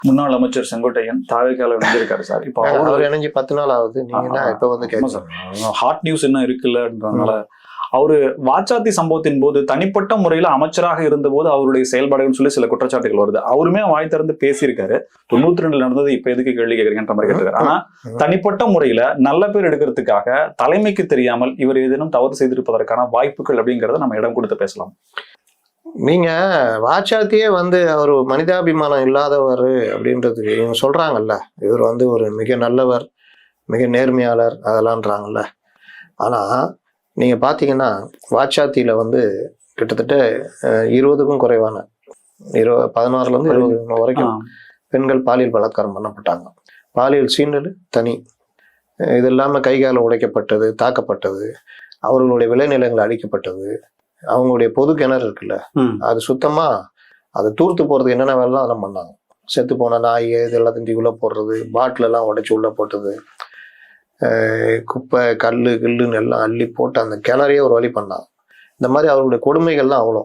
முன்னாள் அமைச்சர் செங்கோட்டையன் தாவேக்கால இணைஞ்சிருக்காரு சார். இப்போ அவர் இணைஞ்சு 10 நாள் ஆகுது. நீங்க இப்ப வந்து ஹாட் நியூஸ் என்ன இருக்குல்லன்றதுனால அவரு வாச்சாத்தி சம்பவத்தின் போது தனிப்பட்ட முறையில அமைச்சராக இருந்த போது அவருடைய செயல்பாடுகள் சொல்லி சில குற்றச்சாட்டுகள் வருது. அவருமே வாய் திறந்து பேசியிருக்காரு. 92 நடந்தது இப்ப எதுக்கு கேள்வி கேட்கறீங்கன்ற மாதிரி கேட்டிருக்காரு. ஆனா தனிப்பட்ட முறையில நல்ல பேர் எடுக்கிறதுக்காக தலைமைக்கு தெரியாமல் இவர் ஏதேனும் தவறு செய்திருப்பதற்கான வாய்ப்புகள் அப்படிங்கறத நம்ம இடம் கொடுத்து பேசலாம். நீங்க வாச்சாத்தியே வந்து அவர் மனிதாபிமானம் இல்லாதவர் அப்படின்றதுக்கு இவங்க சொல்றாங்கல்ல, இவர் வந்து ஒரு மிக நல்லவர், மிக நேர்மையாளர் அதெல்லாம்ன்றாங்கல்ல. ஆனா நீங்க பாத்தீங்கன்னா வாச்சாத்தியில வந்து கிட்டத்தட்ட 20க்கும் குறைவான 16ல இருந்து 20 வரைக்கும் பெண்கள் பாலியல் பலாத்காரம் பண்ணப்பட்டாங்க. பாலியல் சீண்டல் தனி, இது இல்லாம கைகால உடைக்கப்பட்டது, தாக்கப்பட்டது, அவர்களுடைய விளைநிலங்கள் அழிக்கப்பட்டது, அவங்களுடைய பொது கிணறு இருக்குல்ல அது சுத்தமா அது தூர்த்து போறது என்னென்ன வேலைலாம் அதெல்லாம் பண்ணாங்க. செத்து போன நாய் இது எல்லாத்தையும் உள்ள போடுறது, பாட்டில் எல்லாம் உடைச்சு உள்ள போட்டது, குப்பை கல்லு கில்லுன்னு எல்லாம் அள்ளி போட்டு அந்த கிணறையே ஒரு வழி பண்ணாங்க. இந்த மாதிரி அவர்களுடைய கொடுமைகள்லாம் அவ்வளோ.